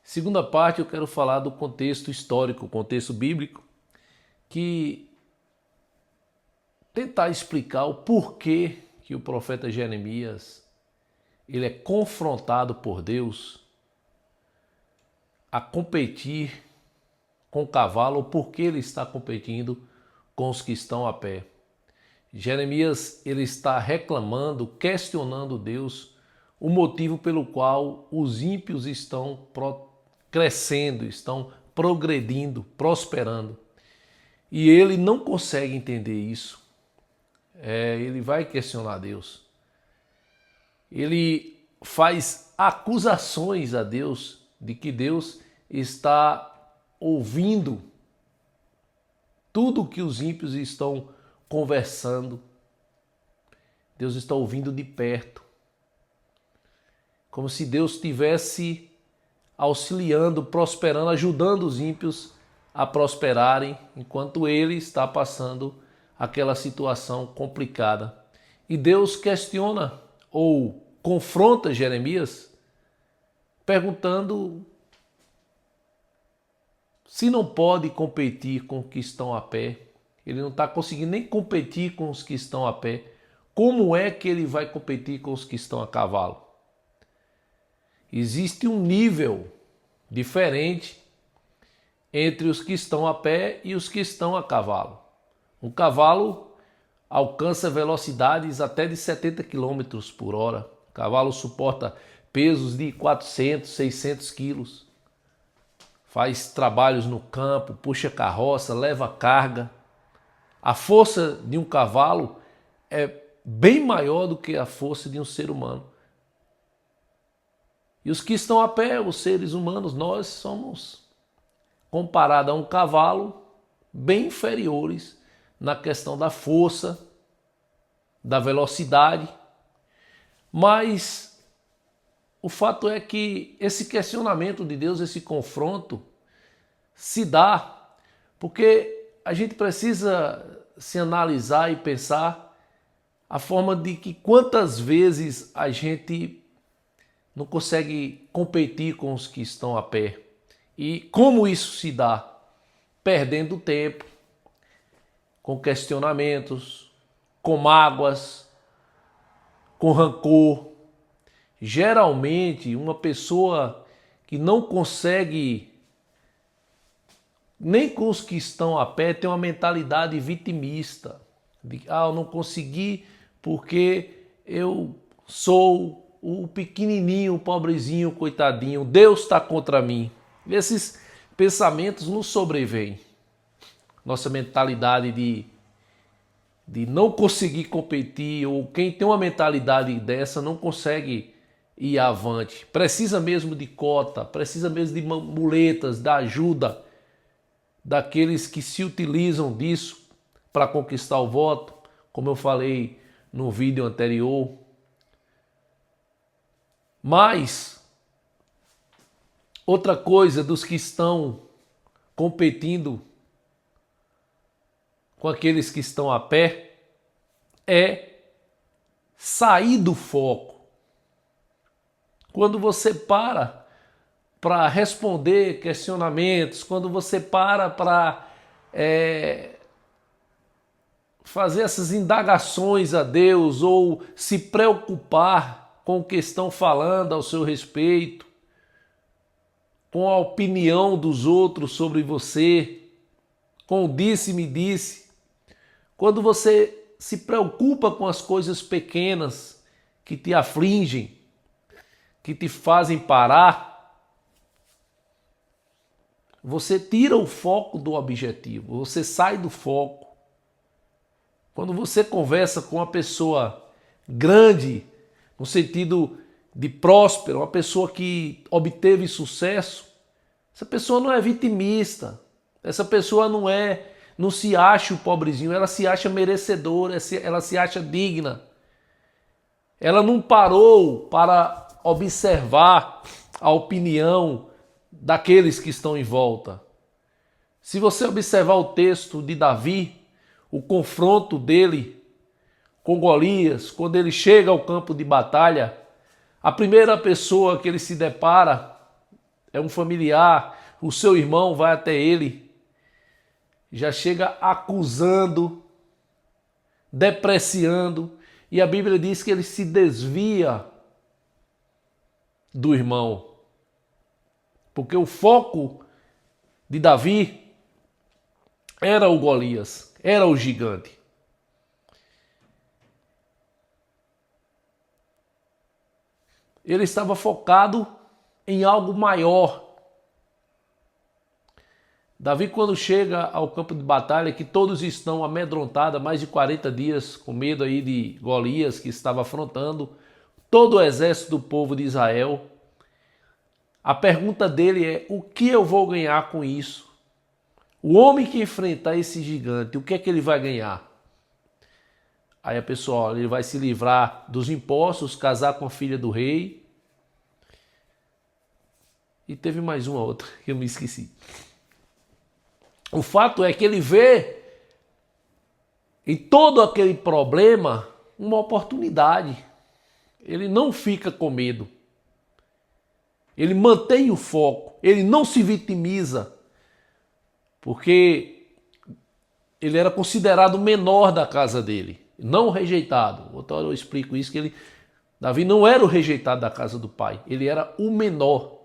Segunda parte, eu quero falar do contexto histórico, contexto bíblico, que tentar explicar o porquê que o profeta Jeremias ele é confrontado por Deus a competir com o cavalo, ou por que ele está competindo com os que estão a pé. Jeremias ele está reclamando, questionando Deus, o motivo pelo qual os ímpios estão crescendo, estão progredindo, prosperando. E ele não consegue entender isso. Ele vai questionar Deus. Ele faz acusações a Deus de que Deus está ouvindo tudo que os ímpios estão conversando. Deus está ouvindo de perto. Como se Deus estivesse auxiliando, prosperando, ajudando os ímpios a prosperarem, enquanto ele está passando aquela situação complicada. E Deus questiona ou confronta Jeremias, perguntando se não pode competir com os que estão a pé. Ele não está conseguindo nem competir com os que estão a pé. Como é que ele vai competir com os que estão a cavalo? Existe um nível diferente entre os que estão a pé e os que estão a cavalo. Um cavalo alcança velocidades até de 70 km por hora. O cavalo suporta pesos de 400, 600 quilos. Faz trabalhos no campo, puxa carroça, leva carga. A força de um cavalo é bem maior do que a força de um ser humano. E os que estão a pé, os seres humanos, nós somos, comparado a um cavalo, bem inferiores na questão da força, da velocidade. Mas o fato é que esse questionamento de Deus, esse confronto, se dá porque a gente precisa se analisar e pensar a forma de que quantas vezes a gente não consegue competir com os que estão a pé. E como isso se dá? Perdendo tempo, com questionamentos, com mágoas, com rancor. Geralmente, uma pessoa que não consegue nem com os que estão a pé tem uma mentalidade vitimista. Eu não consegui porque eu sou o pequenininho, o pobrezinho, coitadinho. Deus está contra mim. Esses pensamentos nos sobrevêm. Nossa mentalidade de não conseguir competir, ou quem tem uma mentalidade dessa não consegue ir avante. Precisa mesmo de cota, precisa mesmo de muletas, da ajuda daqueles que se utilizam disso para conquistar o voto, como eu falei no vídeo anterior. Mas outra coisa dos que estão competindo com aqueles que estão a pé é sair do foco. Quando você para responder questionamentos, quando você para fazer essas indagações a Deus ou se preocupar com o que estão falando ao seu respeito, com a opinião dos outros sobre você, com o disse-me disse. Quando você se preocupa com as coisas pequenas que te afligem, que te fazem parar, você tira o foco do objetivo, você sai do foco. Quando você conversa com uma pessoa grande, no sentido de próspera, uma pessoa que obteve sucesso, essa pessoa não é vitimista, essa pessoa não se acha o pobrezinho, ela se acha merecedora, ela se acha digna. Ela não parou para observar a opinião daqueles que estão em volta. Se você observar o texto de Davi, o confronto dele com Golias, quando ele chega ao campo de batalha, a primeira pessoa que ele se depara é um familiar, o seu irmão vai até ele, já chega acusando, depreciando, e a Bíblia diz que ele se desvia do irmão. Porque o foco de Davi era o Golias, era o gigante. Ele estava focado em algo maior. Davi, quando chega ao campo de batalha, que todos estão amedrontados há mais de 40 dias, com medo aí de Golias, que estava afrontando todo o exército do povo de Israel, a pergunta dele é: o que eu vou ganhar com isso? O homem que enfrentar esse gigante, o que é que ele vai ganhar? Aí a pessoa, olha, ele vai se livrar dos impostos, casar com a filha do rei. E teve mais uma outra que eu me esqueci. O fato é que ele vê em todo aquele problema uma oportunidade. Ele não fica com medo. Ele mantém o foco. Ele não se vitimiza. Porque ele era considerado o menor da casa dele. Não rejeitado. Outra hora eu explico isso, que Davi não era o rejeitado da casa do pai. Ele era o menor.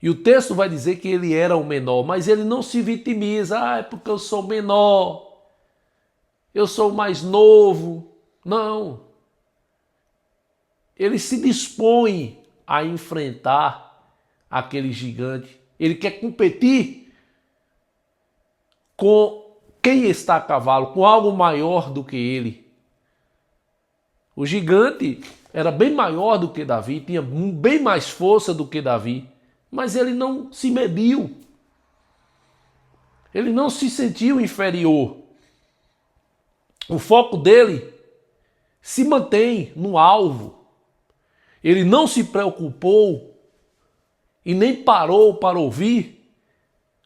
E o texto vai dizer que ele era o menor, mas ele não se vitimiza. Ah, é porque eu sou menor, eu sou mais novo. Não. Ele se dispõe a enfrentar aquele gigante. Ele quer competir com quem está a cavalo, com algo maior do que ele. O gigante era bem maior do que Davi, tinha bem mais força do que Davi. Mas ele não se mediu. Ele não se sentiu inferior. O foco dele se mantém no alvo. Ele não se preocupou e nem parou para ouvir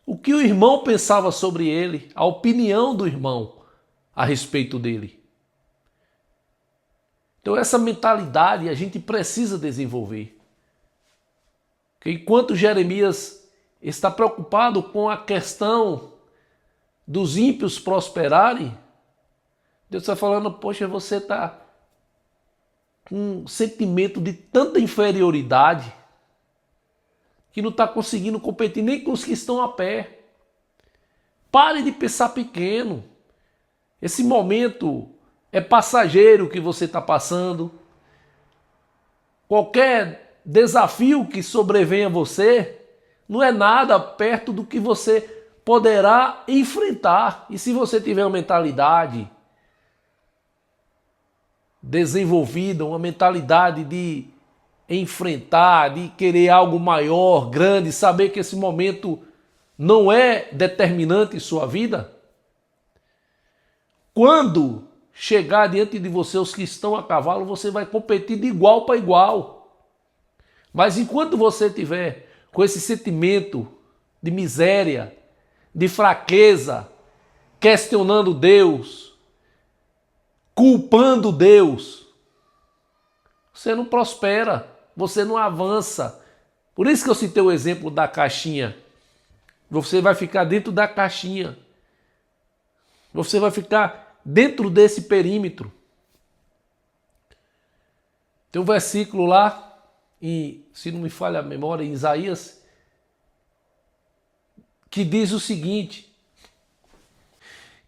o que o irmão pensava sobre ele, a opinião do irmão a respeito dele. Então essa mentalidade a gente precisa desenvolver. Enquanto Jeremias está preocupado com a questão dos ímpios prosperarem, Deus está falando: poxa, você está com um sentimento de tanta inferioridade que não está conseguindo competir nem com os que estão a pé. Pare de pensar pequeno. Esse momento é passageiro que você está passando. Qualquer desafio que sobrevenha a você não é nada perto do que você poderá enfrentar. E se você tiver uma mentalidade desenvolvida, uma mentalidade de enfrentar, de querer algo maior, grande, saber que esse momento não é determinante em sua vida, quando chegar diante de você os que estão a cavalo, você vai competir de igual para igual. Mas enquanto você tiver com esse sentimento de miséria, de fraqueza, questionando Deus, culpando Deus, você não prospera, você não avança. Por isso que eu citei o exemplo da caixinha. Você vai ficar dentro da caixinha. Você vai ficar dentro desse perímetro. Tem um versículo lá, e se não me falha a memória, em Isaías, que diz o seguinte: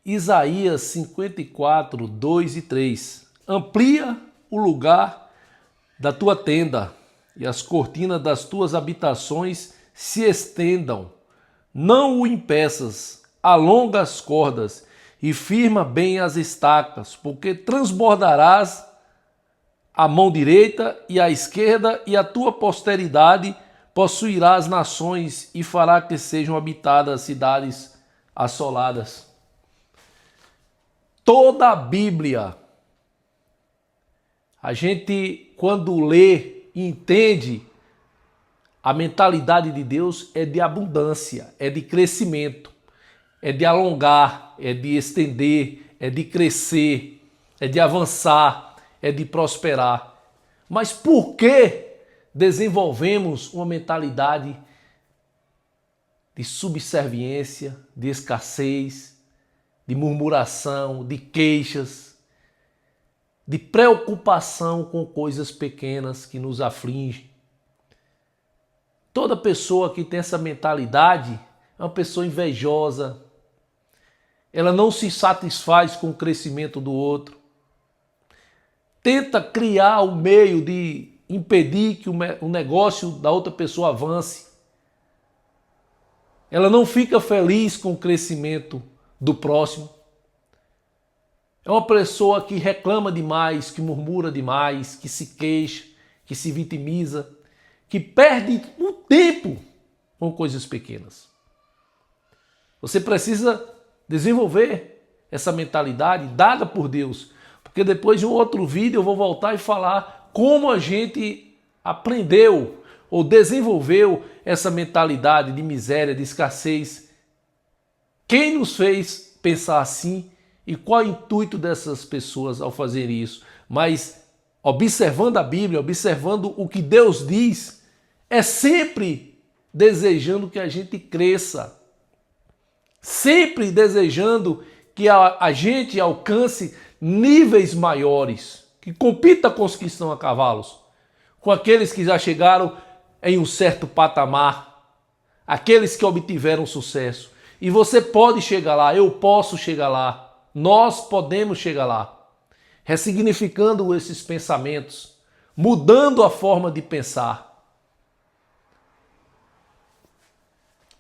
Isaías 54, 2 e 3. Amplia o lugar da tua tenda e as cortinas das tuas habitações se estendam. Não o impeças, alonga as cordas e firma bem as estacas, porque transbordarás a mão direita e a esquerda, e a tua posteridade possuirá as nações e fará que sejam habitadas cidades assoladas. Toda a Bíblia, a gente quando lê e entende, a mentalidade de Deus é de abundância, é de crescimento, é de alongar, é de estender, é de crescer, é de avançar, é de prosperar. Mas por que desenvolvemos uma mentalidade de subserviência, de escassez, de murmuração, de queixas, de preocupação com coisas pequenas que nos afligem. Toda pessoa que tem essa mentalidade é uma pessoa invejosa. Ela não se satisfaz com o crescimento do outro. Tenta criar o meio de impedir que o negócio da outra pessoa avance. Ela não fica feliz com o crescimento do próximo. É uma pessoa que reclama demais, que murmura demais, que se queixa, que se vitimiza, que perde o tempo com coisas pequenas. Você precisa desenvolver essa mentalidade dada por Deus, porque depois de um outro vídeo eu vou voltar e falar como a gente aprendeu ou desenvolveu essa mentalidade de miséria, de escassez. Quem nos fez pensar assim e qual é o intuito dessas pessoas ao fazer isso? Mas observando a Bíblia, observando o que Deus diz, é sempre desejando que a gente cresça, sempre desejando que a gente alcance níveis maiores, que compita com os que estão a cavalos, com aqueles que já chegaram em um certo patamar, aqueles que obtiveram sucesso. E você pode chegar lá, eu posso chegar lá, nós podemos chegar lá, ressignificando esses pensamentos, mudando a forma de pensar.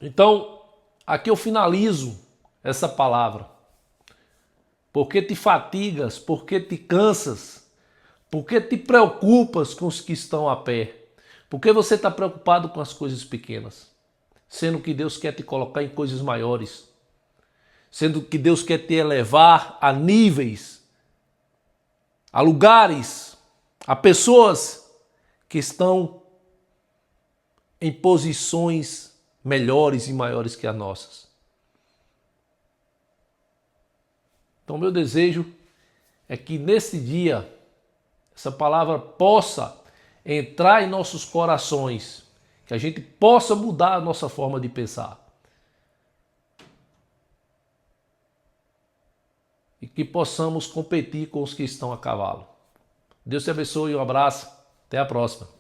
Então, aqui eu finalizo essa palavra. Porque te fatigas, porque te cansas, porque te preocupas com os que estão a pé, porque você está preocupado com as coisas pequenas, sendo que Deus quer te colocar em coisas maiores, sendo que Deus quer te elevar a níveis, a lugares, a pessoas que estão em posições melhores e maiores que as nossas. Então, meu desejo é que nesse dia essa palavra possa entrar em nossos corações, que a gente possa mudar a nossa forma de pensar. E que possamos competir com os que estão a cavalo. Deus te abençoe, um abraço, até a próxima.